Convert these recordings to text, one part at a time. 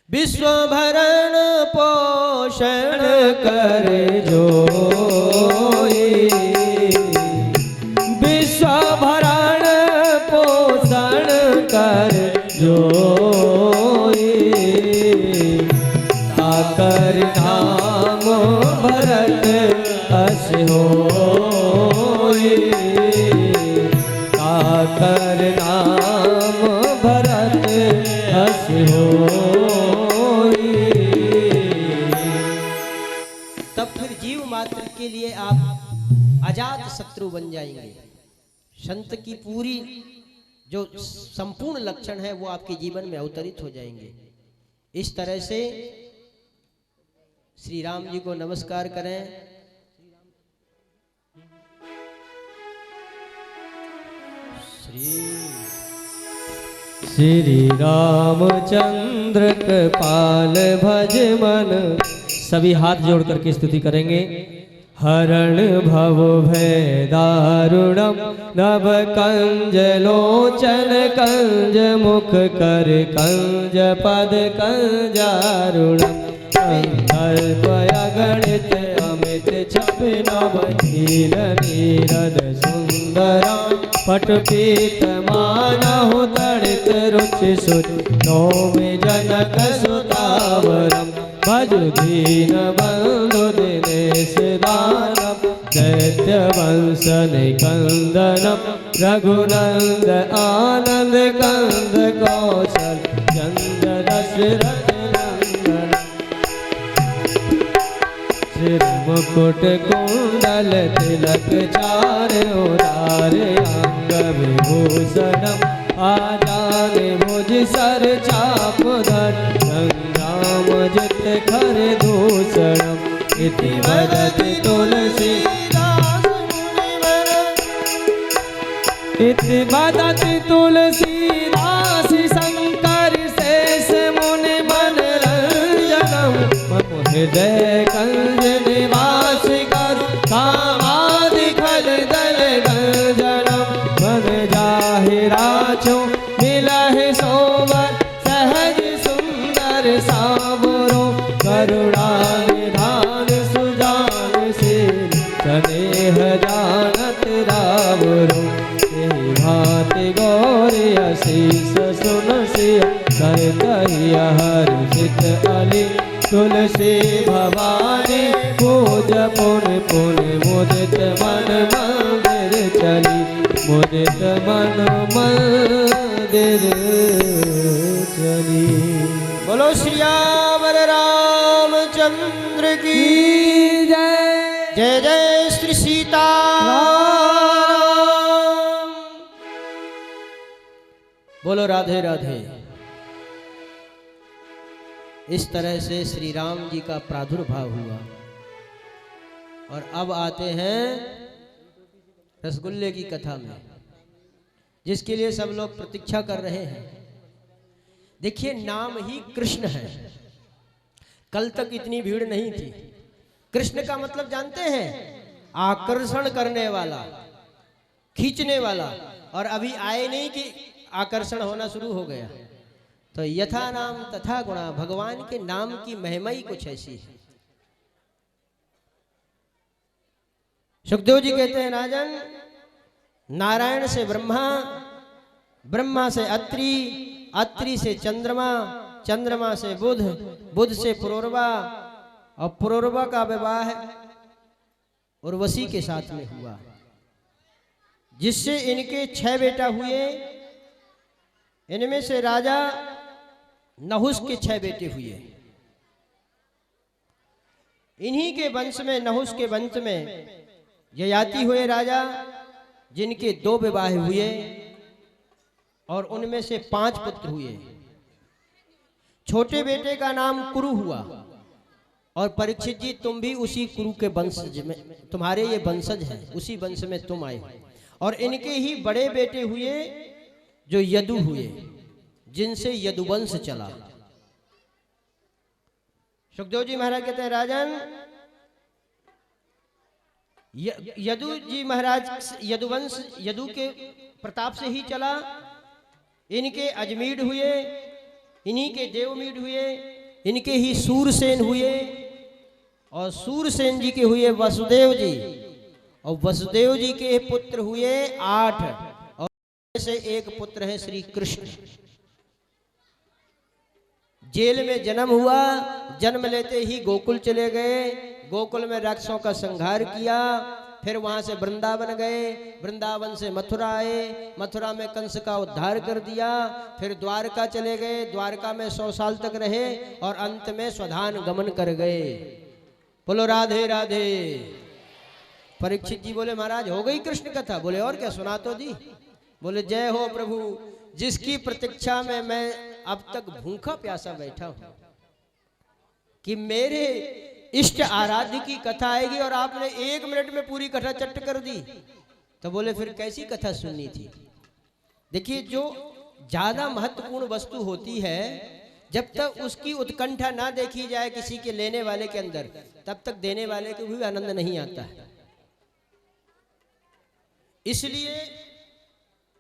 विश्व भरण पोषण कर जोई, विश्व भरण पोषण कर जोई, ताकर नाम भरत अस होई, ताकर नाम भरत अस होई। तब फिर जीव मात्र के लिए आप अजात शत्रु बन जाएंगे। संत की पूरी जो संपूर्ण लक्षण है वो आपके जीवन में अवतरित हो जाएंगे। इस तरह से श्री राम जी को नमस्कार करें। श्री रामचंद्र कृपाल भज मन। सभी हाथ जोड़ करके स्तुति करेंगे। हरण भव भय दारुणम नभ कंज लोचन कंज मुख कर कंज पद कंजारुणम, गणित अमित छपि नव नील नीरद सुंदरम, पट पीत मानहु तड़ित रुचि सुत नौमि जनक सुतावरम, भजु दीन बंधु दिनेश दानम, दैत्य वंश निकंदनम, रघुनंद आनंद कंद कौशल चंद्र दशरथ नंदन, सिर मुकुट कुंडल तिलक चार उदार अंग विभूषणम, आजान भुज सर चाप धर संग्राम जित खर दूषणम, इति वदति तुलसीदास मुनिवर, इति वदति तुलसीदास शंकर शेष मुनि मनरंजनम, मम हृदय कंज निवास कर कामादि खल दल गंजनम, मन जाहि राचो मिलहि सोवर सहज सुंदर सावरो, करुणा निधान सुजान शील स्नेह जानत रावरो, एहि भांति गौरी असीस सुन सिय करतहि हर्षित अली, तुलसी भवानी पूज पुन पुन मुदित मन मंदिर चली, मुदित मन मंदिर चली। बोलो श्रीयावर रामचंद्र की जय। जय जय श्री सीता राम। बोलो राधे राधे। इस तरह से श्री राम जी का प्रादुर्भाव हुआ। और अब आते हैं रसगुल्ले की कथा में, जिसके लिए सब लोग प्रतीक्षा कर रहे हैं। देखिए, नाम ही कृष्ण है। कल तक इतनी भीड़ नहीं थी। कृष्ण का मतलब जानते हैं? आकर्षण करने वाला, खींचने वाला। और अभी आए नहीं कि आकर्षण होना शुरू हो गया। तो यथा नाम तथा गुणा, भगवान के नाम की महिमा ही कुछ ऐसी है। सुखदेव जी कहते हैं, राजन, नारायण से ब्रह्मा, ब्रह्मा से अत्रि, अत्रि से चंद्रमा, चंद्रमा से बुध, बुध से पुरोरवा, और पुरोरवा का विवाह उर्वशी के साथ में हुआ, जिससे इनके 6 बेटा हुए। इनमें से राजा नहुस के 6 बेटे हुए। इन्हीं के वंश में, नहुस के वंश में ययाति हुए राजा, जिनके 2 विवाह हुए और उनमें से 5 पुत्र हुए। छोटे बेटे का नाम कुरु हुआ। और परीक्षित जी, तुम भी उसी कुरु के वंशज में, तुम्हारे ये वंशज हैं, उसी वंश में तुम आए। और इनके ही बड़े बेटे हुए जो यदु हुए, जिनसे यदुवंश चला। सुखदेव जी महाराज कहते हैं, राजन, यदु जी महाराज, यदुवंश यदु के प्रताप से ही चला। इनके अजमीढ़ हुए, इन्हीं के देवमीढ़ हुए, इनके ही सूरसेन हुए और सूरसेन जी के हुए वसुदेव जी और वसुदेव जी के पुत्र हुए 8 और से एक पुत्र है श्री कृष्ण। जेल में जन्म हुआ, जन्म लेते ही गोकुल चले गए, गोकुल में राक्षसों का संहार किया, फिर वहां से वृंदावन गए, वृंदावन से मथुरा आए, मथुरा में कंस का उद्धार कर दिया, फिर द्वारका चले गए, द्वारका में 100 साल तक रहे और अंत में स्वधान गमन कर गए। बोलो राधे राधे। परीक्षित जी बोले महाराज हो गई कृष्ण कथा? बोले और क्या, सुना तो दी। बोले जय हो प्रभु, जिसकी प्रतीक्षा में मैं अब तक भूखा प्यासा बैठा हूं कि मेरे इष्ट आराध्य की कथा आएगी और आपने 1 मिनट में पूरी कथा चट्ट कर दी। तो बोले फिर कैसी कथा सुननी थी? देखिए, जो ज्यादा महत्वपूर्ण वस्तु होती है, जब तक उसकी उत्कंठा ना देखी जाए किसी के लेने वाले के अंदर, तब तक देने वाले को भी आनंद नहीं आता है। इसलिए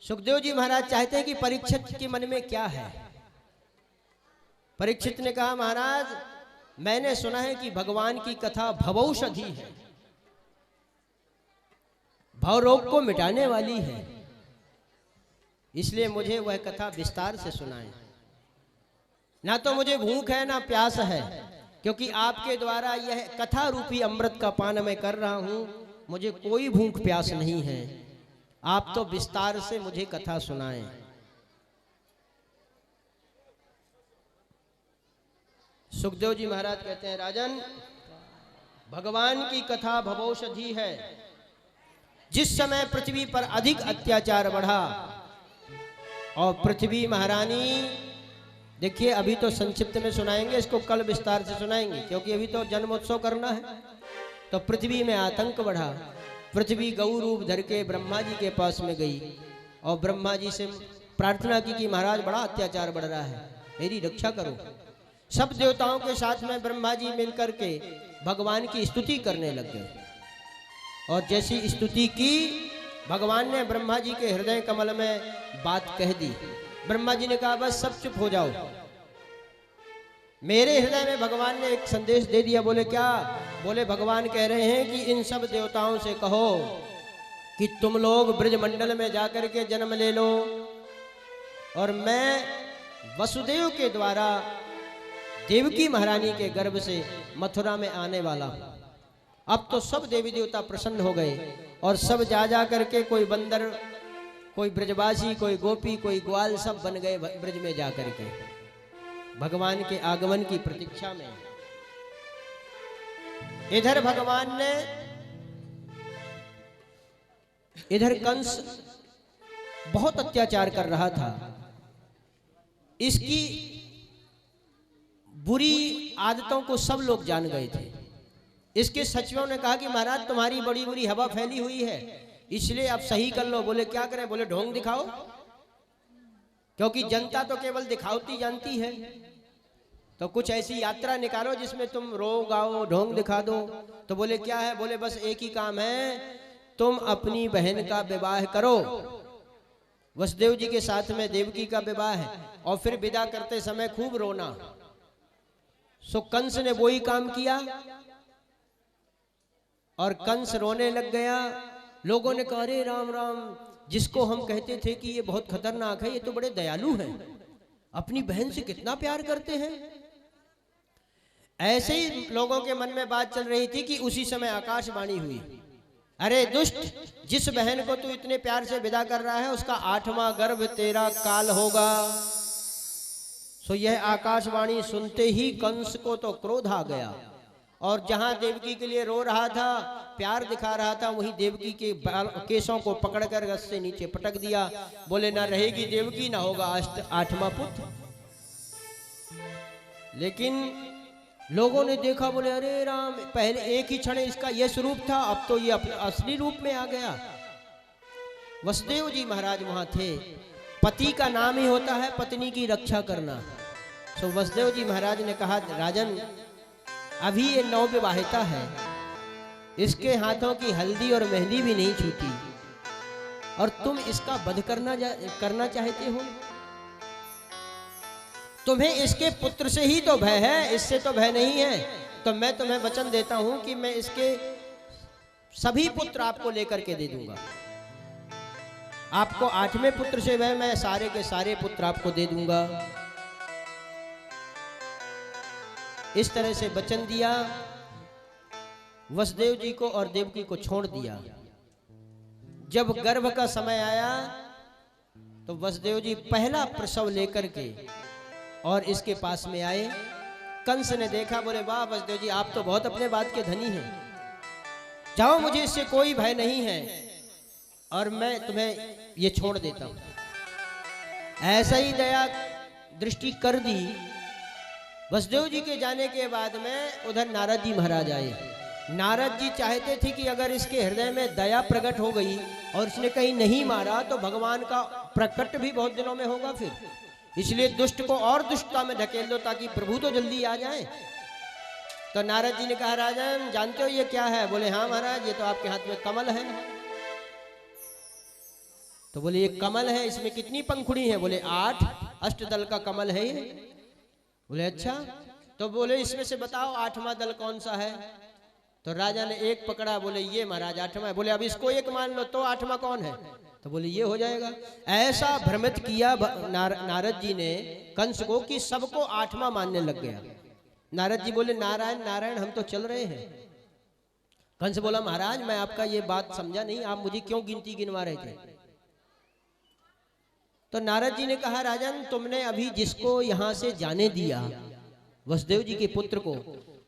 सुखदेव जी महाराज चाहते हैं कि परीक्षित के मन में क्या है। परीक्षित ने कहा महाराज मैंने सुना है कि भगवान की कथा भवौषधि है, भव रोग को मिटाने वाली है, इसलिए मुझे वह कथा विस्तार से सुनाएं। ना तो मुझे भूख है ना प्यास है, क्योंकि आपके द्वारा यह कथा रूपी अमृत का पान मैं कर रहा हूं, मुझे कोई भूख प्यास नहीं है, आप तो विस्तार से मुझे कथा सुनाएं। सुखदेव जी महाराज कहते हैं राजन, भगवान की कथा भवौषधि है। जिस समय पृथ्वी पर अधिक अत्याचार बढ़ा और पृथ्वी महारानी, देखिए अभी तो संक्षिप्त में सुनाएंगे, इसको कल विस्तार से सुनाएंगे, क्योंकि अभी तो जन्मोत्सव करना है। तो पृथ्वी में आतंक बढ़ा, पृथ्वी गौ रूप धर के ब्रह्मा जी के पास में गई और ब्रह्मा जी से प्रार्थना की कि महाराज बड़ा अत्याचार बढ़ रहा है, मेरी रक्षा करो। सब देवताओं के साथ में ब्रह्मा जी मिलकर के भगवान की स्तुति करने लग गए और जैसी स्तुति की, भगवान ने ब्रह्मा जी के हृदय कमल में बात कह दी। ब्रह्मा जी ने कहा बस सब चुप हो जाओ। मेरे हृदय में भगवान ने एक संदेश दे दिया। बोले क्या? बोले भगवान कह रहे हैं कि इन सब देवताओं से कहो कि तुम लोग ब्रजमंडल में जाकर के जन्म ले लो और मैं वसुदेव के द्वारा देवकी महारानी के गर्भ से मथुरा में आने वाला हूं। अब तो सब देवी देवता प्रसन्न हो गए और सब जा करके, कोई बंदर, कोई ब्रजवासी, कोई गोपी, कोई ग्वाल, सब बन गए ब्रज में जाकर के भगवान के आगमन की प्रतीक्षा में। इधर भगवान ने, इधर कंस बहुत अत्याचार कर रहा था। इसकी बुरी आदतों को सब लोग जान गए थे। इसके सचिवों ने कहा कि महाराज तुम्हारी बड़ी बुरी हवा फैली हुई है, इसलिए आप सही कर लो। बोले क्या करें? बोले ढोंग दिखाओ, क्योंकि जनता तो केवल दिखावती जानती है, तो कुछ ऐसी यात्रा निकालो जिसमें तुम रो गाओ, ढोंग दिखा दो। तो बोले क्या है? बोले बस एक ही काम है, तुम अपनी बहन का विवाह करो। वसुदेव जी के साथ में देवकी का विवाह है और फिर विदा करते समय खूब रोना। सो कंस ने वही काम किया और कंस रोने लग गया। लोगों ने कहा अरे राम राम, जिसको हम कहते थे कि ये बहुत खतरनाक है, ये तो बड़े दयालु हैं, अपनी बहन से कितना प्यार करते हैं। ऐसे ही लोगों के मन में बात चल रही थी कि उसी समय आकाशवाणी हुई, अरे दुष्ट, जिस बहन को तू इतने प्यार से विदा कर रहा है उसका 8वां गर्भ तेरा काल होगा। सो यह आकाशवाणी सुनते ही कंस को तो क्रोध आ गया और जहां देवकी के लिए रो रहा था, प्यार दिखा रहा था, वहीं देवकी के केसों को पकड़कर रस से नीचे पटक दिया। बोले ना रहेगी देवकी, ना होगा 8वां पुत्र। लेकिन लोगों ने देखा, बोले अरे राम, पहले एक ही क्षण इसका यह स्वरूप था, अब तो ये अपने असली रूप में आ गया। वसुदेव जी महाराज वहां थे। पति का नाम ही होता है पत्नी की रक्षा करना। तो वसुदेव जी महाराज ने कहा राजन, अभी ये नवविवाहिता है, इसके हाथों की हल्दी और मेहंदी भी नहीं छूटी और तुम इसका वध करना चाहते हो। तुम्हें इसके पुत्र से ही तो भय है, इससे तो भय नहीं है। तो मैं तुम्हें वचन देता हूं कि मैं इसके सभी पुत्र आपको लेकर के दे दूंगा। आपको 8वें पुत्र से भय, मैं सारे के सारे पुत्र आपको दे दूंगा। इस तरह से वचन दिया, वसुदेव जी को और देवकी को छोड़ दिया। जब गर्भ का समय आया तो वसुदेव जी पहला प्रसव लेकर के और इसके पास में आए। कंस ने देखा, बोले वाह वसुदेव जी, आप तो बहुत अपने बात के धनी हैं, जाओ मुझे इससे कोई भय नहीं है और मैं तुम्हें ये छोड़ देता हूं। ऐसा ही दया दृष्टि कर दी। वसुदेव जी के जाने के बाद में उधर नारद जी महाराज आए। नारद जी चाहते थे कि अगर इसके हृदय में दया प्रकट हो गई और इसने कहीं नहीं मारा तो भगवान का प्रकट भी बहुत दिनों में होगा फिर, इसलिए दुष्ट को और दुष्टता में ढकेल दो ताकि प्रभु तो जल्दी आ जाए। तो नारद जी ने कहा, राजन जानते हो ये क्या है? बोले हाँ महाराज, ये तो आपके हाथ में कमल है। तो बोले ये कमल है, इसमें कितनी पंखुड़ी है? बोले 8 अष्टदल का कमल है ये। बोले अच्छा, तो बोले इसमें से बताओ 8वां दल कौन सा है? तो राजा ने एक पकड़ा, बोले ये महाराज 8वां है। बोले अब इसको एक मान लो तो 8वां कौन है? तो बोले ये हो जाएगा। ऐसा भ्रमित किया नारद जी ने कंस को कि सबको 8वां मानने लग गया। नारद जी बोले नारायण नारायण, हम तो चल रहे हैं। कंस बोला महाराज मैं आपका ये बात समझा नहीं, आप मुझे क्यों गिनती गिनवा रहे थे? तो नारद जी ने कहा, राजन तुमने अभी जिसको यहां से जाने दिया, वसुदेव जी के पुत्र को,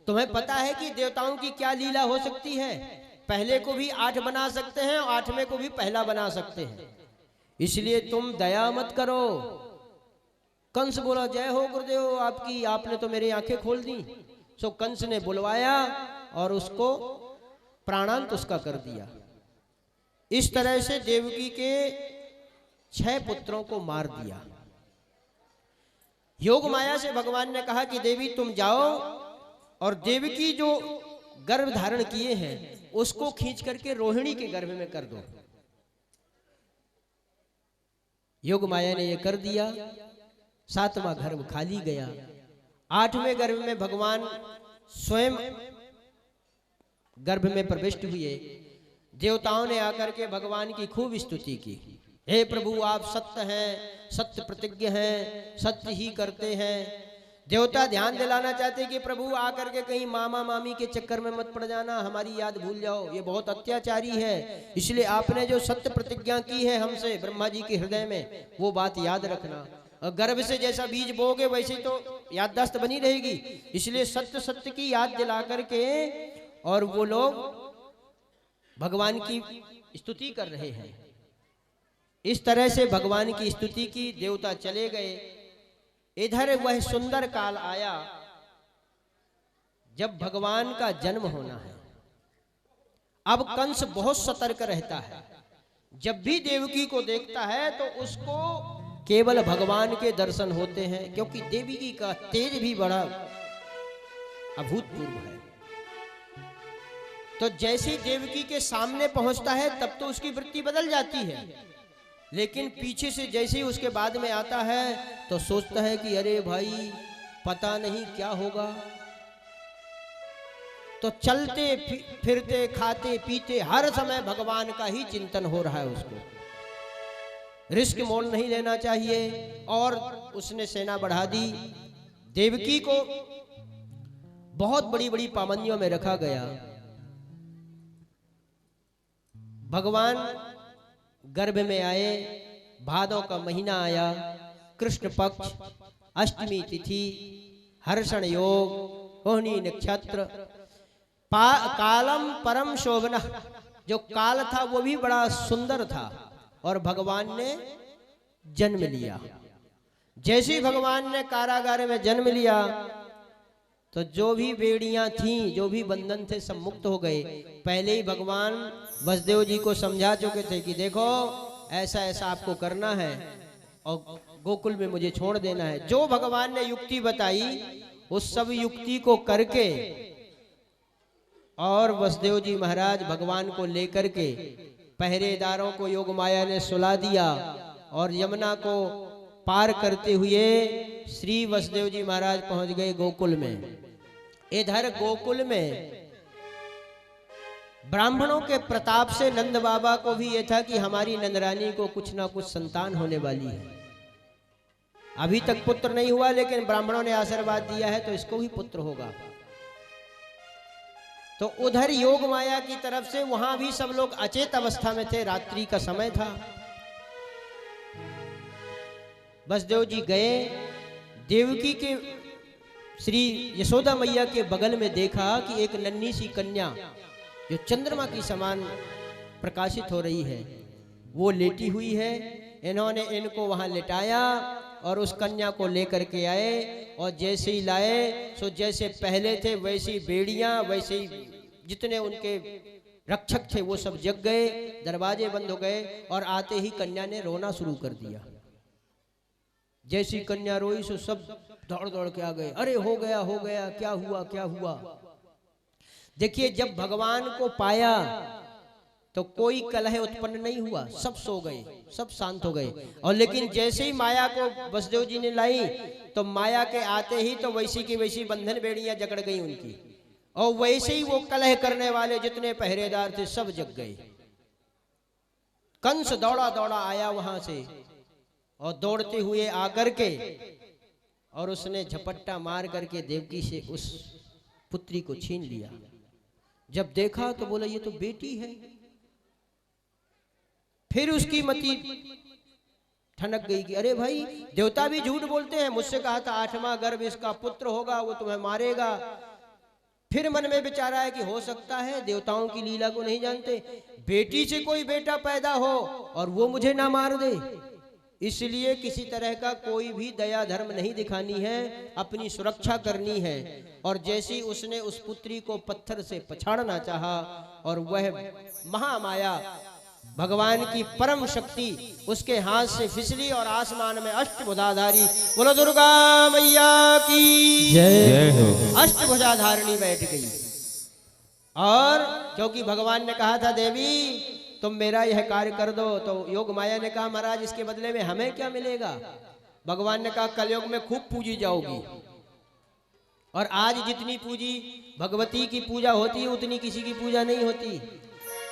तुम्हें पता है कि देवताओं की क्या लीला हो सकती है? पहले को भी 8 बना सकते हैं और 8वें को भी पहला बना सकते हैं, इसलिए तुम दया मत करो। कंस बोला जय हो गुरुदेव आपकी, आपने तो मेरी आंखें खोल दी। सो कंस ने बुलवाया और उसको प्राणांत उसका कर दिया। इस तरह से देवकी के 6 पुत्रों को मार दिया। योग माया से भगवान ने कहा कि देवी तुम जाओ और देवकी जो गर्भ धारण किए हैं उसको खींच करके रोहिणी के गर्भ में कर दो। योग माया ने यह कर दिया। 7वां गर्भ खाली गया। 8वें गर्भ में भगवान स्वयं गर्भ में प्रविष्ट हुए। देवताओं ने आकर के भगवान की खूब स्तुति की, हे प्रभु आप सत्य हैं, सत्य प्रतिज्ञ हैं, सत्य ही करते हैं। देवता ध्यान दिलाना चाहते कि प्रभु आकर के कहीं मामा मामी के चक्कर में मत पड़ जाना, हमारी याद भूल जाओ, ये बहुत अत्याचारी है, इसलिए आपने जो सत्य प्रतिज्ञा की है हमसे ब्रह्मा जी के हृदय में वो बात याद रखना। और गर्भ से जैसा बीज बोगे वैसे तो याददाश्त बनी रहेगी, इसलिए सत्य सत्य की याद दिला करके और वो लोग भगवान की स्तुति कर रहे हैं। इस तरह से भगवान की स्तुति की, देवता चले गए। इधर वह सुंदर काल आया जब भगवान का जन्म होना है। अब कंस बहुत सतर्क रहता है, जब भी देवकी को देखता है तो उसको केवल भगवान के दर्शन होते हैं, क्योंकि देवकी का तेज भी बड़ा अभूतपूर्व है। तो जैसे देवकी के सामने पहुंचता है तब तो उसकी वृत्ति बदल जाती है, लेकिन पीछे से जैसे ही उसके बाद में आता है तो सोचता है कि अरे भाई पता नहीं क्या होगा। तो चलते फिरते खाते पीते हर समय भगवान का ही चिंतन हो रहा है उसको। रिस्क मोल नहीं लेना चाहिए। और उसने सेना बढ़ा दी। देवकी को बहुत बड़ी बड़ी पाबंदियों में रखा गया। भगवान गर्भ में आए, भादों का महीना आया, कृष्ण पक्ष, अष्टमी तिथि, हर्षण योग, रोहिणी नक्षत्र, कालम परम शोभना, जो काल था वो भी बड़ा सुंदर था और भगवान ने जन्म लिया। जैसे ही भगवान ने कारागार में जन्म लिया तो जो भी बेड़ियां थीं, जो भी बंधन थे, सब मुक्त हो गए। पहले ही भगवान वसुदेव जी को समझा चुके थे कि देखो ऐसा ऐसा आपको करना है और गोकुल में मुझे छोड़ देना है। जो भगवान ने युक्ति बताई उस सब युक्ति को करके और वसुदेव जी महाराज भगवान को लेकर के पहरेदारों को योग माया ने सुला दिया और यमुना को पार करते हुए श्री वसुदेव जी महाराज पहुंच गए गोकुल में। इधर गोकुल में ब्राह्मणों के प्रताप से नंद बाबा को भी यह था कि हमारी नंदरानी को कुछ ना कुछ संतान होने वाली है। अभी तक पुत्र नहीं हुआ, लेकिन ब्राह्मणों ने आशीर्वाद दिया है तो इसको भी पुत्र होगा। तो उधर योग माया की तरफ से वहां भी सब लोग अचेत अवस्था में थे, रात्रि का समय था। वसुदेव जी गए, देवकी के श्री यशोदा मैया के बगल में देखा कि एक नन्ही सी कन्या जो चंद्रमा की समान प्रकाशित हो रही है वो लेटी हुई है। इन्होंने इनको वहां लेटाया और उस कन्या को लेकर के आए, और जैसे ही लाए सो जैसे पहले थे वैसी बेड़ियां, वैसे ही जितने उनके रक्षक थे वो सब जग गए, दरवाजे बंद हो गए, और आते ही कन्या ने रोना शुरू कर दिया। जैसी कन्या रोई सो सब दौड़ दौड़ के आ गए, अरे हो गया, क्या हुआ क्या हुआ। देखिए, जब भगवान को पाया तो कोई कलह उत्पन्न नहीं हुआ, सब सो गए, सब शांत हो गए। और लेकिन जैसे ही माया को वसुदेव जी ने लाई तो माया के आते ही तो वैसी की वैसी बंधन बेड़ियां जकड़ गई उनकी, और वैसे ही वो कलह करने वाले जितने पहरेदार थे सब जग गए। कंस दौड़ा दौड़ा आया वहां से, और दौड़ते हुए आकर के और उसने झपट्टा मार करके देवकी से उस पुत्री को छीन लिया। जब देखा तो बोला ये तो बेटी है। फिर उसकी मति ठनक गई कि अरे भाई, देवता भी झूठ बोलते हैं, मुझसे कहा था 8वां गर्भ इसका पुत्र होगा, वो तुम्हें मारेगा। फिर मन में विचार आया कि हो सकता है देवताओं की लीला को नहीं जानते, बेटी से कोई बेटा पैदा हो और वो मुझे ना मार दे। इसलिए किसी तरह का कोई भी दया धर्म नहीं दिखानी है, अपनी सुरक्षा करनी है। और जैसी उसने उस पुत्री को पत्थर से पछाड़ना चाहा, और वह महामाया भगवान की परम शक्ति उसके हाथ से फिसली और आसमान में अष्टभुजाधारी, बोलो दुर्गा मैया की जय हो, अष्टभुजाधारिणी बैठ गई। और क्योंकि भगवान ने कहा था देवी तुम मेरा यह कार्य कर दो, तो योग माया ने कहा महाराज इसके बदले में हमें क्या मिलेगा। भगवान ने कहा कलयुग में खूब पूजी जाओगी, और आज जितनी पूजी भगवती की पूजा होती है उतनी किसी की पूजा नहीं होती।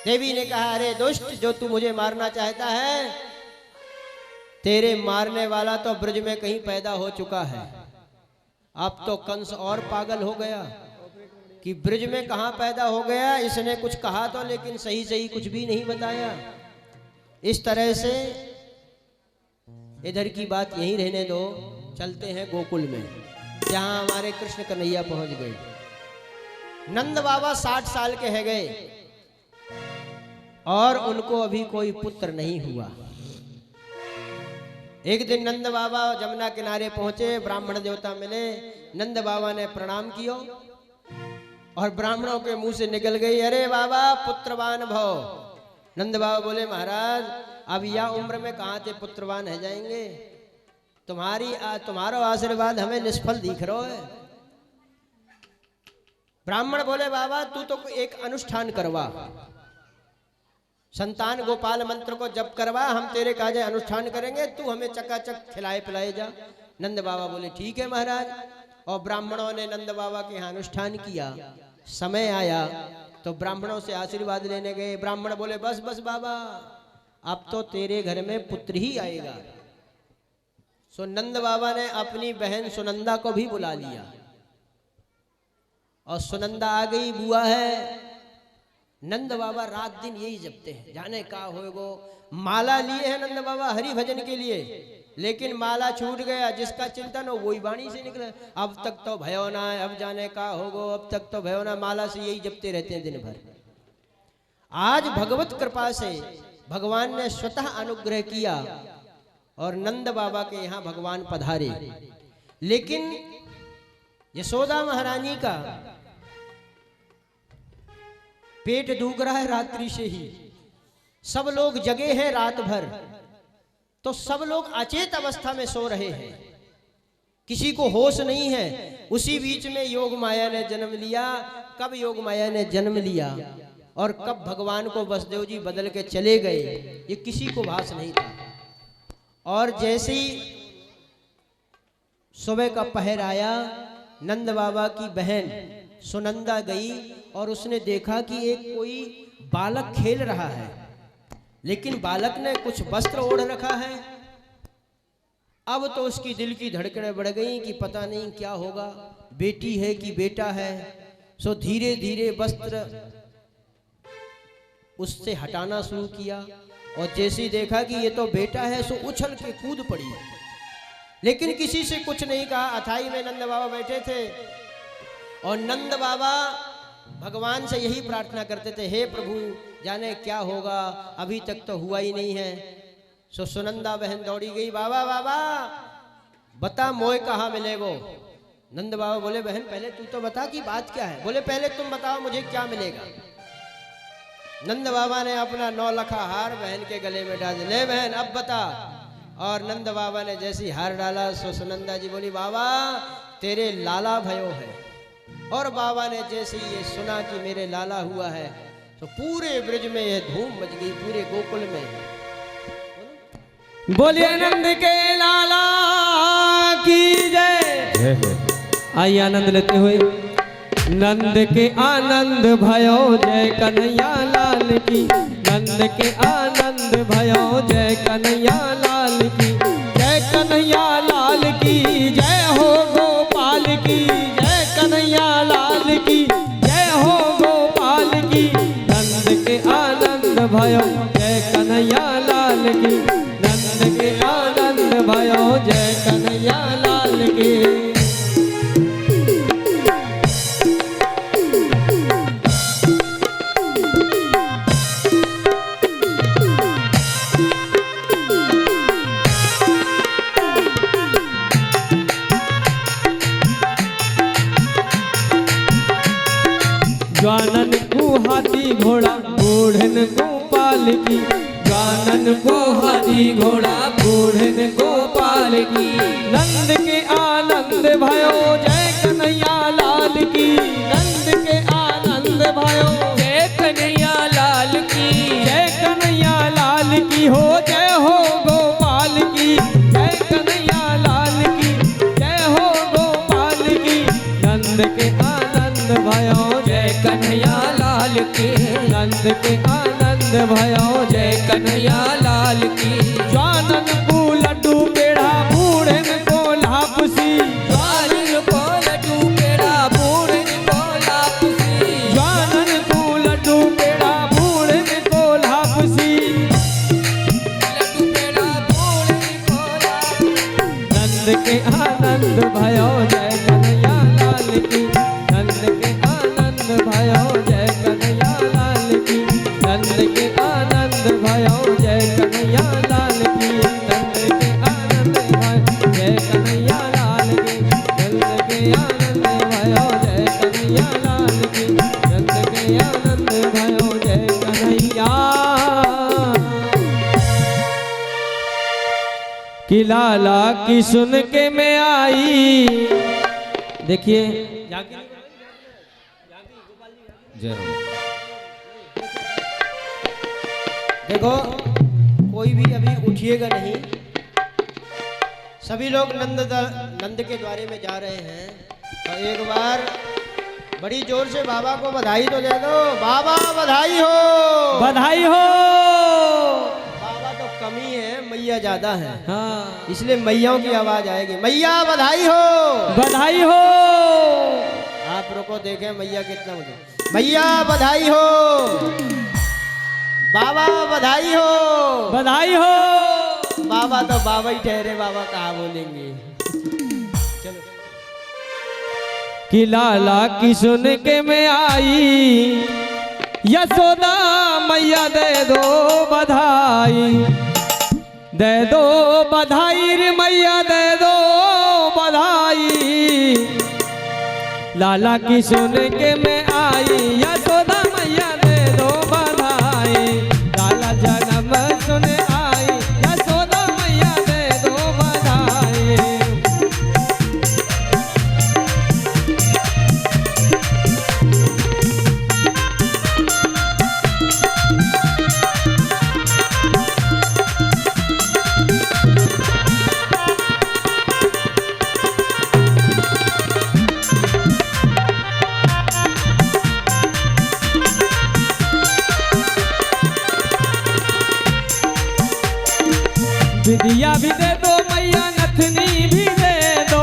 देवी ने कहा अरे दुष्ट, जो तू मुझे मारना चाहता है, तेरे मारने वाला तो ब्रज में कहीं पैदा हो चुका है। अब तो कंस और पागल हो गया कि ब्रज में कहां पैदा हो गया। इसने कुछ कहा तो, लेकिन सही सही कुछ भी नहीं बताया। इस तरह से इधर की बात यहीं रहने दो, चलते हैं गोकुल में, जहां हमारे कृष्ण कन्हैया पहुंच गए। नंद बाबा 60 साल के है गए और उनको अभी कोई पुत्र नहीं हुआ। एक दिन नंद बाबा जमुना किनारे पहुंचे, ब्राह्मण देवता मिले, नंद बाबा ने प्रणाम किया और ब्राह्मणों के मुंह से निकल गई अरे बाबा पुत्रवान भव। नंद बाबा बोले महाराज अब यह उम्र में कहां से पुत्रवान है जाएंगे, तुम्हारा आशीर्वाद हमें निष्फल दिख रहा है। ब्राह्मण बोले बाबा तू तो एक अनुष्ठान करवा, संतान गोपाल मंत्र को जप करवा, हम तेरे काजे अनुष्ठान करेंगे, तू हमें चकाचक खिलाए पिलाए जा। नंद बाबा बोले ठीक है महाराज। और ब्राह्मणों ने नंद बाबा के यहाँ अनुष्ठान किया। समय आया तो ब्राह्मणों से आशीर्वाद लेने गए। ब्राह्मण बोले बस बस बाबा अब तो तेरे घर में पुत्र ही आएगा। सो नंद बाबा ने अपनी बहन सुनंदा को भी बुला लिया और सुनंदा आ गई, बुआ है। नंद बाबा रात दिन यही जपते हैं, जाने का होगो। माला लिए है नंद बाबा हरि भजन के लिए, लेकिन माला छूट गया, जिसका चिंतन हो वही वाणी से निकले। अब तक तो भयो ना, अब जाने का होगो, अब तक तो भयो ना। माला से यही जपते रहते हैं दिन भर। आज भगवत कृपा से भगवान ने स्वतः अनुग्रह किया और नंद बाबा के यहाँ भगवान पधारे। लेकिन यशोदा महारानी का पेट दुख रहा है रात्रि से ही, सब लोग जगे हैं रात भर, तो सब लोग अचेत अवस्था में सो रहे हैं, किसी को होश नहीं है। उसी बीच में योग माया ने जन्म लिया। कब योग माया ने जन्म लिया और कब भगवान को वसुदेव जी बदल के चले गए, ये किसी को भास नहीं था। और जैसे ही सुबह का पहर आया, नंद बाबा की बहन सुनंदा गई और उसने देखा कि एक कोई बालक खेल रहा है, लेकिन बालक ने कुछ वस्त्र ओढ़ रखा है। अब तो उसकी दिल की धड़कनें बढ़ गई कि पता नहीं क्या होगा, बेटी है कि बेटा है। सो धीरे धीरे वस्त्र उससे हटाना शुरू किया और जैसे ही देखा कि ये तो बेटा है, सो उछल के कूद पड़ी, लेकिन किसी से कुछ नहीं कहा। अथाई में नंद बाबा बैठे थे और नंद बाबा भगवान से यही प्रार्थना करते थे, हे प्रभु जाने क्या होगा, अभी तक तो हुआ ही नहीं है। सो सुनंदा बहन दौड़ी गई, बाबा बाबा बता मोए कहाँ मिले वो। नंद बाबा बोले, बहन पहले तू तो बता कि बात क्या है। बोले, पहले तुम बताओ मुझे क्या मिलेगा। नंद बाबा ने अपना 9 लखा हार बहन के गले में डाल दिया, ले बहन अब बता। और नंद बाबा ने जैसी हार डाला, सो सुनंदा जी बोली, बाबा तेरे लाला भयो है। और बाबा ने जैसे ये सुना कि मेरे लाला हुआ है, तो पूरे ब्रज में ये धूम मच गई, पूरे गोकुल में। बोलिए नंद के लाला की जय। आइए आनंद लेते हुए। नंद के आनंद भयो जय कन्हैया लाल की, नंद के आनंद भयो जय कन्हैया लाल की, जय कन्हैया लाल की जय हो गोपाल की, जय कन्हैया लाल की जय हो गोपाल की। नंद के आनंद भयो जय कन्हैया लाल की, नंद के आनंद भयो जय कन्हैया लाल की। ज्वानन को हाथी घोड़ा बूढ़न गोपाल की, ज्वानन को हाथी घोड़ा बूढ़न गोपाल की। नंद के आनंद भयो जय कन्हैया लाल की, नंद के आनंद भयो जय कन्हैया लाल की, जय कन्हैया लाल की हो जय हो गोपाल की, जय कन्हैया लाल की जय हो गोपाल की। नंद के आनंद भयो जय कन्हैया लाल की, नंद के आनंद भयो जय कन्हैया लाल की। ज्वानन को लड्डू पेड़ा बूढ़न को लापसी, ज्वानन को लड्डू पेड़ा बूढ़न को लापसी, ज्वानन को लड्डू पेड़ा बूढ़न को लापसी, लड्डू पेड़ा बूढ़न को लापसी। नंद के आनंद भयो जय कन्हैया लाल की, नंद के आनंद भयो जय कन्हैया लाल की, नंद के आनंद भयो जय कन्हैया लाल की, नंद के आनंद भयो जय कन्हैया लाल की, नंद के आनंद भयो जय कन्हैया लाल की, नंद के आनंद भयो जय कन्हैया की। लाला की सुन के मैं आई, देखिए देखो कोई भी अभी उठिएगा नहीं, सभी लोग नंद के द्वारे में जा रहे हैं। तो एक बार बड़ी जोर से बाबा को बधाई तो दे दो, बाबा बधाई हो, बधाई हो। बाबा तो कमी है, मैया ज्यादा है, हाँ इसलिए मैयाओं की आवाज आएगी, मैया बधाई हो, बधाई हो। आप रुको देखें मैया कितना मुझे, मैया बधाई हो, बाबा बधाई हो, बधाई हो। बाबा तो बाबा ही ठहरे, बाबा कहाँ बोलेंगे। चलो कि लाला की सुन के मैं आई, यशोदा मैया दे दो बधाई, दे दो बधाई रे मैया दे दो बधाई। लाला की सुन के मैं आई, यशोदा मैया दे दो बधाई, लाला जन्म सुन आई, यशोदा मैया दे दो बधाई। बिंदिया भी दे दो मैया नथनी भी दे दो,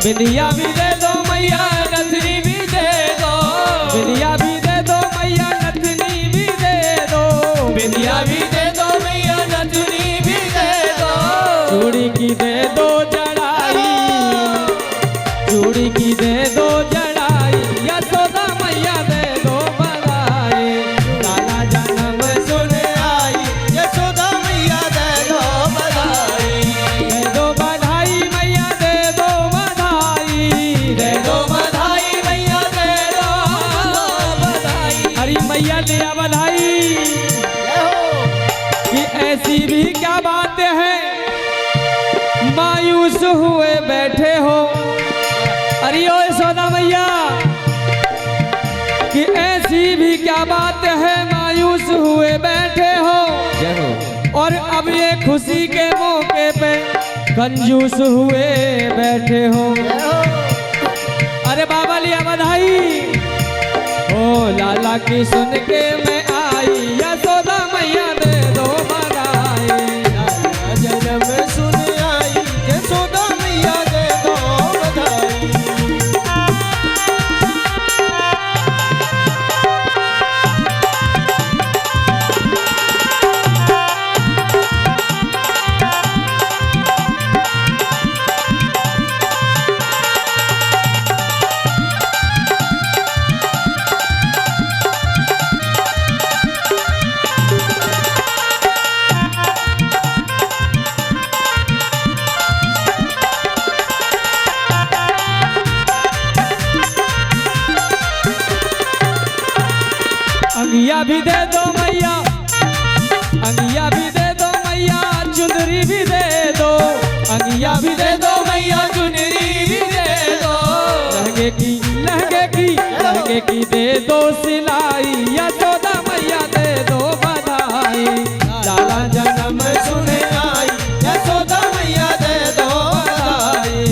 बिंदिया भी दे दो मैया नथनी भी दे दो, बिंदिया भी दे दो मैया नथनी भी दे दो, बिंदिया भी दे दो मैया नथनी भी दे दो। चूड़ी की दे दो जड़ाई, चूड़ी की दे दो जड़ाई, यशोदा मैया दे दो बधाई, लाला जन्म सुन आई यशोदा मैया दे दो बधाई। दे दो बधाई मैया दे दो बधाई, दे दो बधाई मैया दे दो बधाई। हरी मैया दिया बधाई कि ऐसी भी क्या बात है मायूस हुए बैठे हो। अरे ओ यशोदा मैया कि ऐसी भी क्या बात है मायूस हुए बैठे हो, और अब ये खुशी के मौके पे कंजूस हुए बैठे हो। अरे बाबा लिया बधाई ओ लाला की सुन के मैं आई, यशोदा मैया दे दो बधाई, लाला जन्म सुन आई यशोदा मैया दे दो बधाई। अंगिया भी दे दो मैया, अंगिया भी दे दो मैया, चुंदरी भी दे दो, अंगिया भी दे दो मैया, चुनरी भी दे दो। लहंगे की लहंगे की लहंगे की दे दो सिलाई, यशोदा मैया दे दो बधाई, लाला जन्म सुन आई यशोदा मैया दे दो बधाई।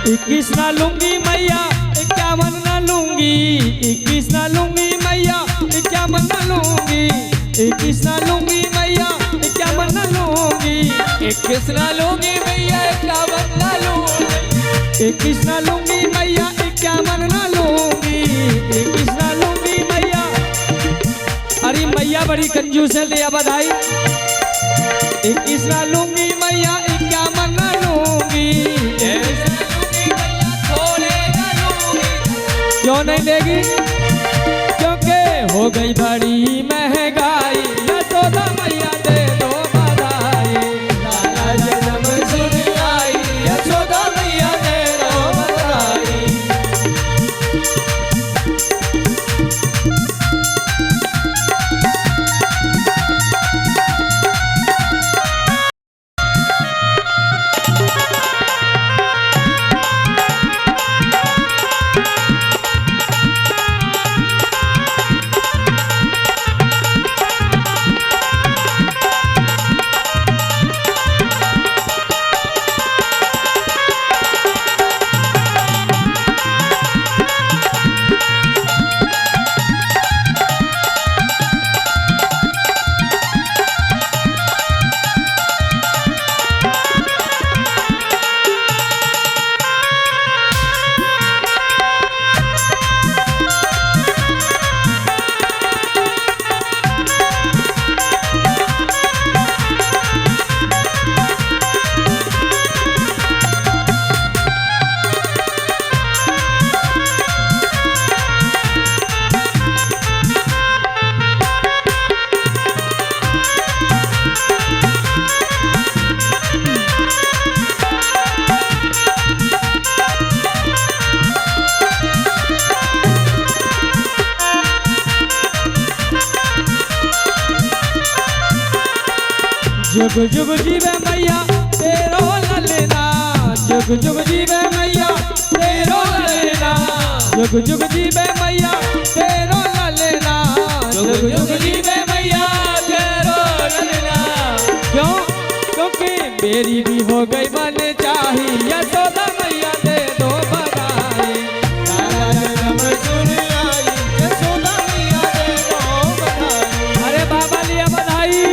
इक्कीस ना लूंगी मैया 51 ना लूंगी, 21 ना लूंगी मैया 51 ना लूंगी, 21 ना लूंगी मैया 51 ना लूंगी, 21 ना लूंगी मैया 51 ना लूंगी, 21 ना लूंगी मैया 51 ना लूंगी, 21 ना लूंगी मैया। अरे मैया बड़ी कंजूस है, दिया बधाई। 21 ना लूंगी मैया 51 ना लूंगी, क्यों नहीं देगी, क्योंकि हो गई बड़ी महंगाई, यशोदा मैया दे दो बधाई, लाला जन्म सुन आई यशोदा मैया दे दो बधाई। जुग जुग जीवे मैया तेरो ललना, जुग जुग जीवे मैया तेरो ललना, जुग जुग जीवे मैया तेरो ललना, जुग जुग जीवे मैया तेरो ललना। क्यों? क्योंकि मेरी भी हो गई मन चाही, यशोदा मैया दे दो बधाई। लाला जन्म सुन आई, यशोदा मैया दे दो बधाई। अरे बाबा लिया बधाई।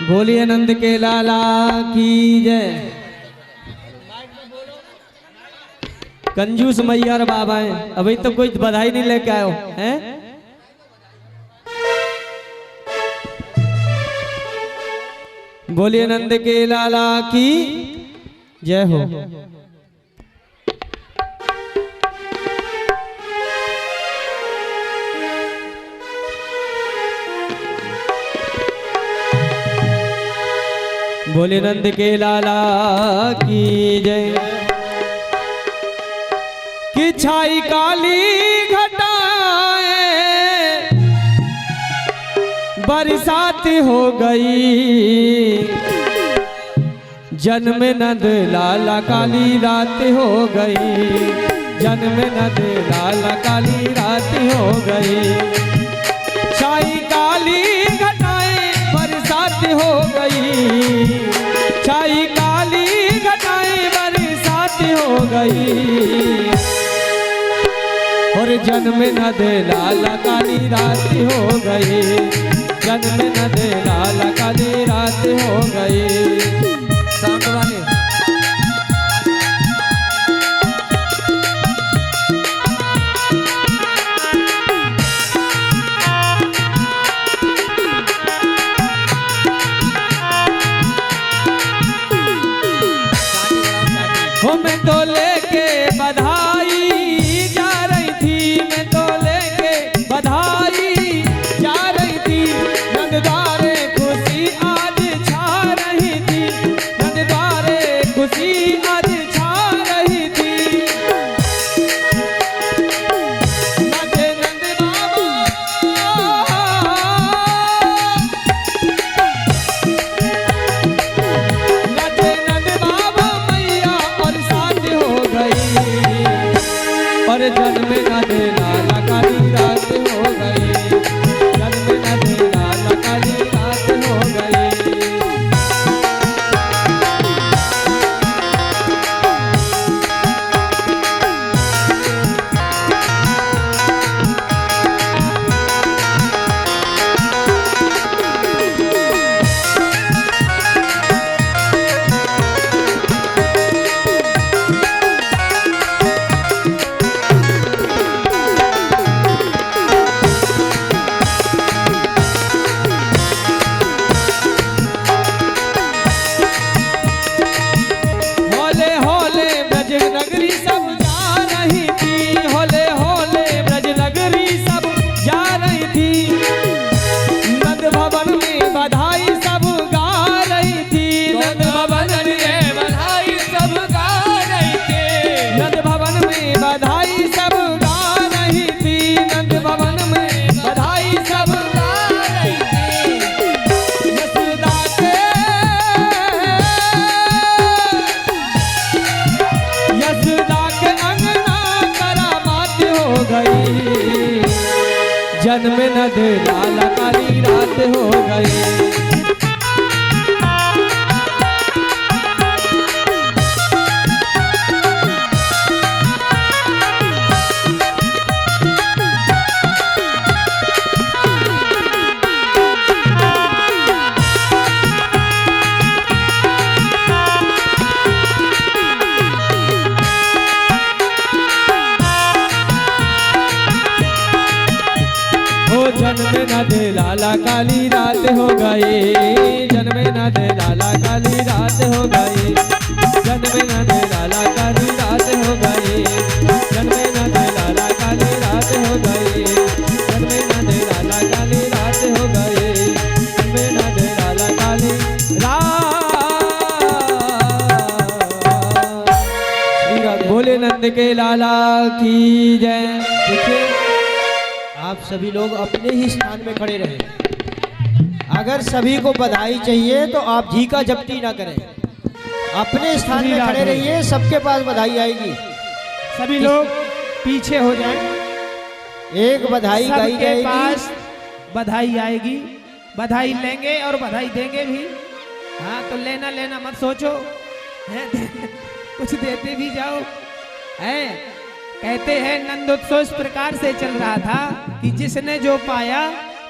बोलिए नंद के लाला की जय। कंजूस मैया और बाबा हैं, अभी तो कोई बधाई नहीं लेके आए हो हैं? बोलिए नंद के लाला की जय हो। बोले नंद के लाला की जय। कि छाई काली घटाए बरसात हो गई, जन्म नंद लाला काली रात हो गई, जन्म नंद लाला काली रात हो गई। छाई काली घटाए बरसात हो गई, छाई काली घटाए बरसात हो गई। और जन्म नद लाला काली रात हो गई, जन्म नद लाला काली रात हो गई। साउंड वाले मैं तो लेके बधाई जा रही थी, मैं तो लेके बधाई जा रही थी। नंदद्वारे खुशी आज छा रही थी, नंदद्वारे खुशी आज छा रही थी। नंदे नंद बाबा, नंदे नंद बाबा मैया और साथ हो गई। और जन्म नद लाला काली रात हो गई, जन्म नद लाला काली रात हो गई। जन्म न दे लाला काली रात हो गए। जन्म न दे लाला काली रात हो गए, जन्म न दे लाला काली रात हो गए, जन्म न दे लाला काली रात हो गए, जन्म न दे लाला काली रात हो गए, जन्म न दे लाला काली रात हो गए, जन्म न दे लाला काली रात। बोले नंद के लाला की जय। देखिए आप सभी लोग अपने ही स्थान में खड़े रहें। अगर सभी को बधाई चाहिए तो आप जी का जब्ती ना करें, अपने स्थान में खड़े रहिए, सबके पास बधाई आएगी। सभी लोग पीछे हो जाएं। एक बधाई गाई सबके जाएगी, पास बधाई आएगी, बधाई लेंगे और बधाई देंगे भी। हाँ तो लेना लेना मत सोचो, हैं? कुछ देते भी जाओ। हैं कहते हैं नंद उत्सव इस प्रकार से चल रहा था कि जिसने जो पाया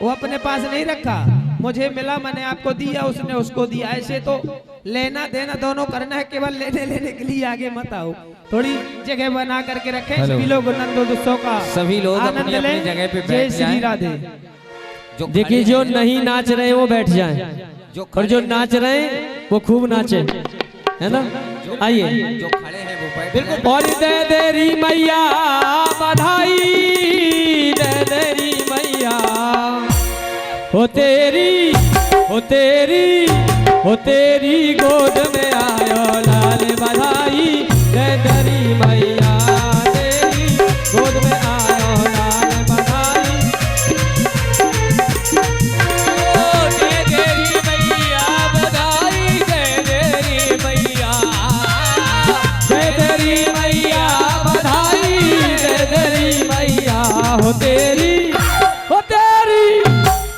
वो अपने पास नहीं रखा, मुझे मिला मैंने आपको दिया, उसने उसको दिया। ऐसे तो लेना देना दोनों करना है, केवल लेने लेने के लिए आगे मत आओ। थोड़ी जगह बना करके रखें। सभी लोग नंद उत्सव का सभी लोग आनंद अपनी अपनी लें। जगह पे जय बैठ श्री जाएं। राधे। देखिए जो नहीं नाच रहे वो बैठ जाएं, और जो नाच रहे हैं वो खूब नाचे, है ना। आइए जो खड़े हैं वो बैठ और दे देरी मैया बधाई, दे देरी मैया हो तेरी, हो तेरी, हो तेरी गोद में आयो लाल बधाई, दे देरी मैया तेरी गोद में आयो लाल बधाई। ओ दे देरी मैया बधाई, दे देरी मैया, दे देरी मैया बधाई, दे देरी मैया हो तेरी, हो तेरी,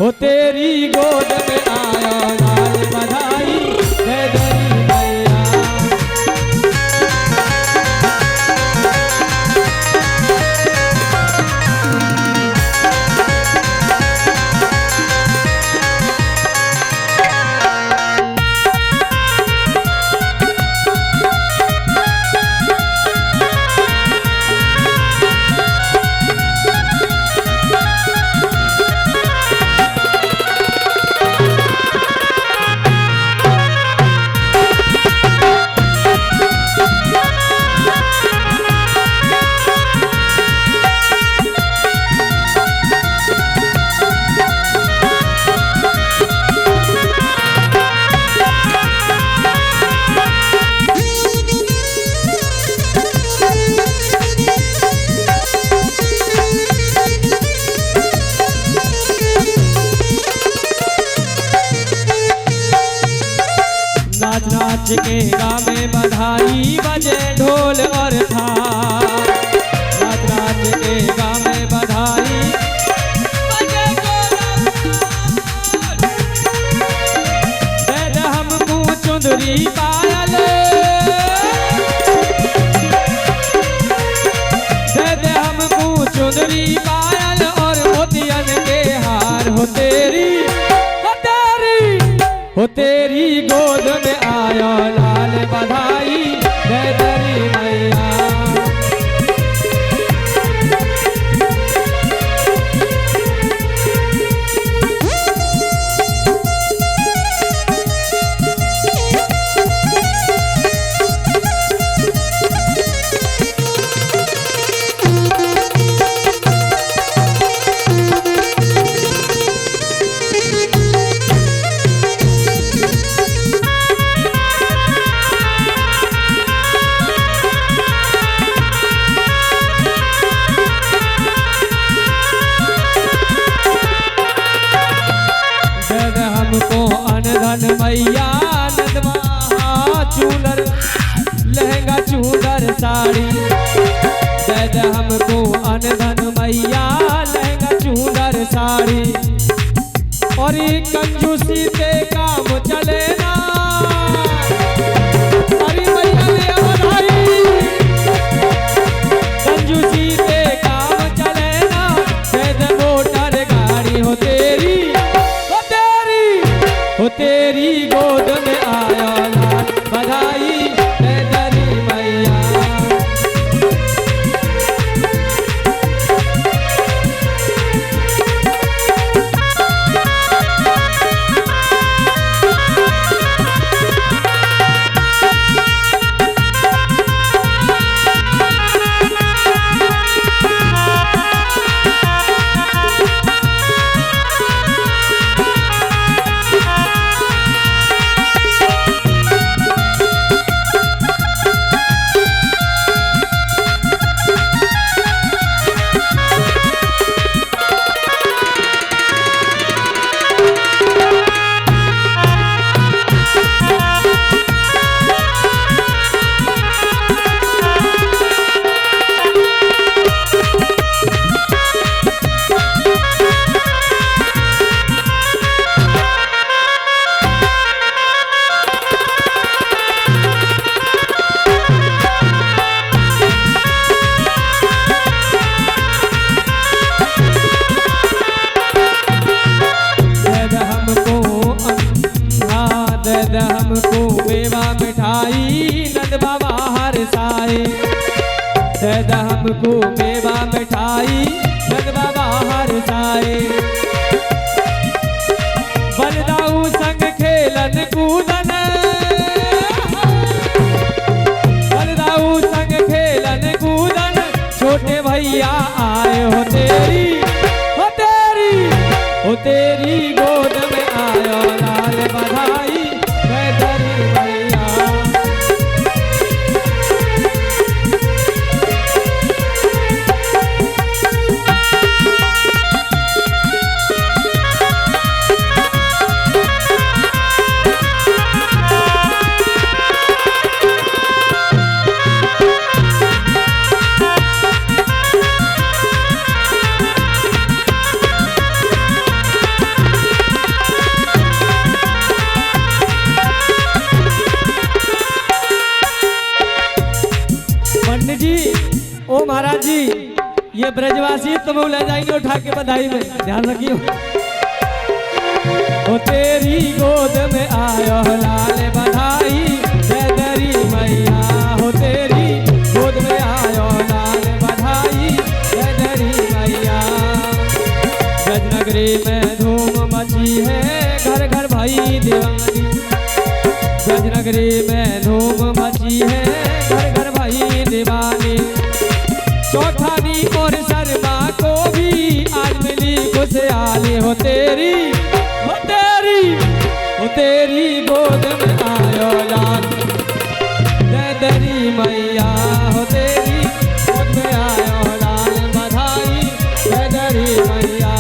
हो तेरी गोद में आया लाल बधाई, दे देरी मैया। नाच नाच के गावे बधाई, बजे ढोल और थाल। नाच नाच के गावे बधाई, बजे ढोल और थाल। दे दे हमको चुंदरी पायल, दे दे हमको चुंदरी पायल और मोतियन के हार हो तेरी, हो तेरी, हो तेरी गोद में आया लाल बधाई, दे देरी मैया। धन मैया नंदवा चूनर लहंगा चूनर साड़ी, दे दे हमको अन धन मैया लहंगा चूनर गाड़ी और ये कंजूसी पे काम चले ना। अरे भैया ले बधाई, कंजूसी पे काम चले ना। दे मोटर गाड़ी हो तेरी, हो तेरी, हो तेरी गोद में आया लाल, बधाई दे तेरी मैया। हमको मेवा मिठाई नंद बाबा हर साए। दे हमको मेवा मिठाई नंद बाबा हर साए। बलदाऊ संग खेलन कूदन, बलदाऊ संग खेलन कूदन। छोटे भैया आए हो तेरी, हो तेरी, हो तेरी गोद में आयो लाल, बधाई दे तेरी मैया। पंडित जी, ओ महाराज जी, ये ब्रजवासी तुम ले जाएंगे उठा के बधाई में, ध्यान रखियो। ओ तेरी गोद में आयो लाल, बधाई दे तेरी मैया। हो तेरी गोद में आयो लाल, बधाई दे तेरी मैया। गजनगरी में धूम मची है, घर घर भाई दीवानी। गजनगरी में धूम मची है, घर घर भाई दीवानी। चौथानी और शर्मा को भी आज मिली खुशहाली। हो तेरी, हो तेरी, हो तेरी गोद में आयो लाल, दे तेरी मैया। हो तेरी गोद में आयो लाल, बधाई दे तेरी मैया।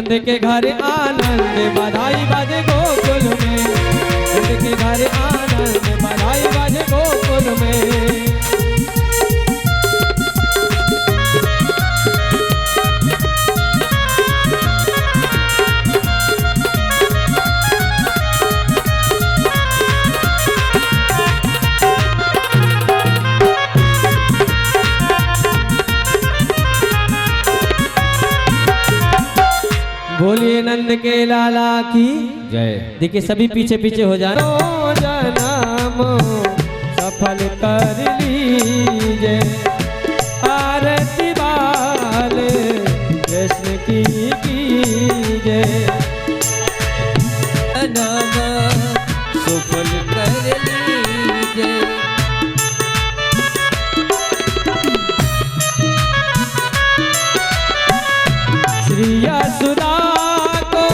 नंद के घर आनंद बधाई बाजे गोकुल में, नंद के घर आनंद बधाई बाजे गोकुल में। बोलिए नंद के लाला की जय। देखिए सभी पीछे पीछे हो जाना। जन्म सफल कर लीजिए, आरती बाल कृष्ण की कीजिए। जन्म सफल कर लीजिए, श्री यशोदा को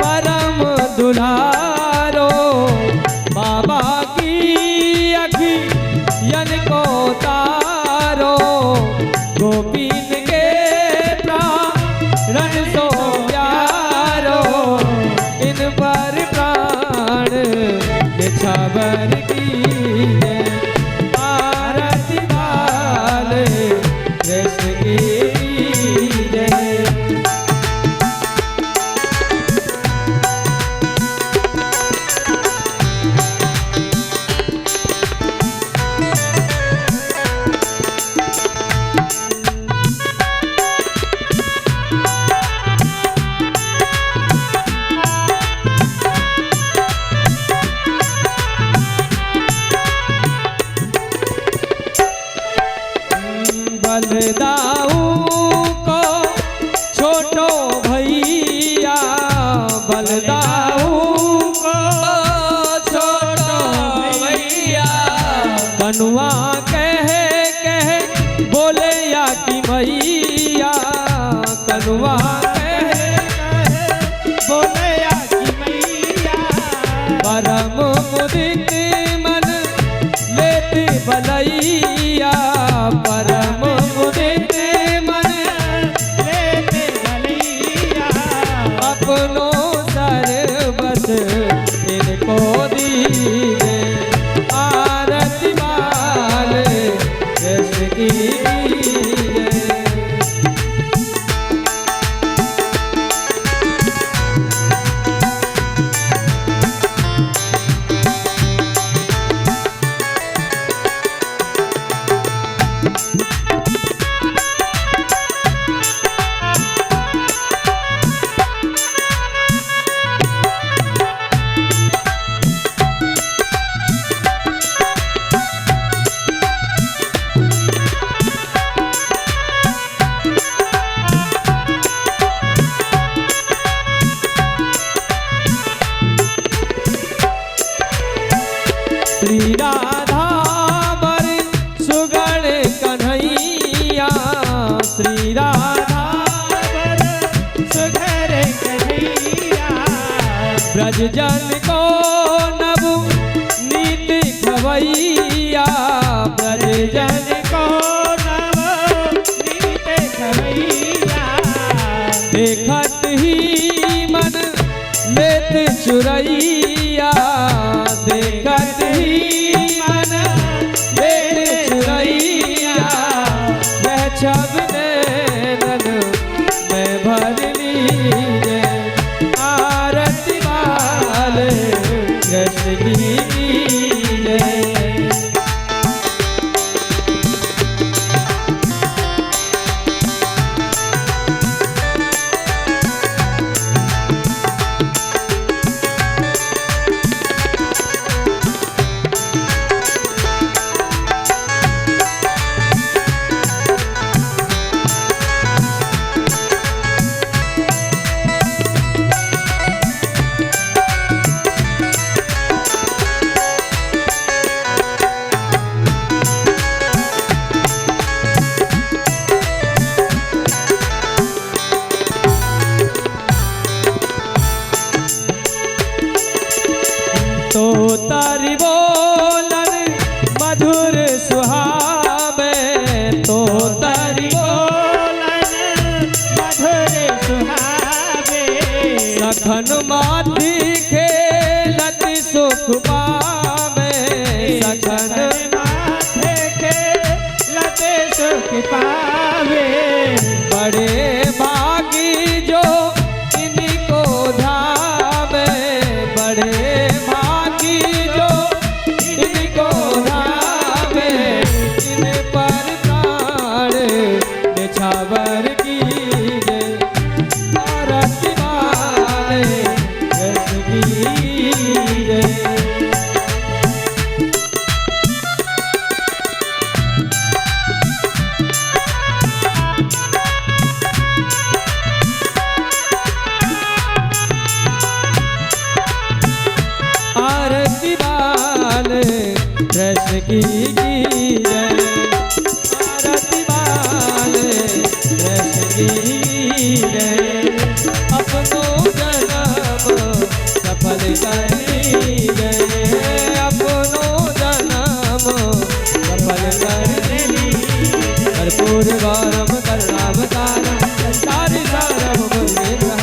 परम दुलारो, बाबा की अखियन को तारो, गोपीन के प्राण सो प्यारो, इन पर प्राण निछावर कीजिए, आरती बाल कृष्ण की कीजिए। बलदाऊ को छोटो भैया, बलदाऊ को छोटो भैया, कनुआ कह बोले या की मैया, कनुआ बोले या की मैया, परम मुदित मन लेते बलैया, परम मुदित मन लेते भलैया, अपनो सर्वस इनको दीजिए, आरती बाल कृष्ण की कीजिए। श्री राधा बर सुगण कन्हैया, श्री राधा बर सुघर कन्हैया, ब्रज जन को नव नीत खवैया, ब्रज जन को नव नीत खवैया, देखत ही मन लेत चुरैया, देखत ही मन लेत चुरैया, वह छब नैनन में भर लीजिए, आरती बाल कृष्ण की कीजिए। कृष्ण की जय, आरती वाले कृष्ण की जय, अपनो जन्म सफल कर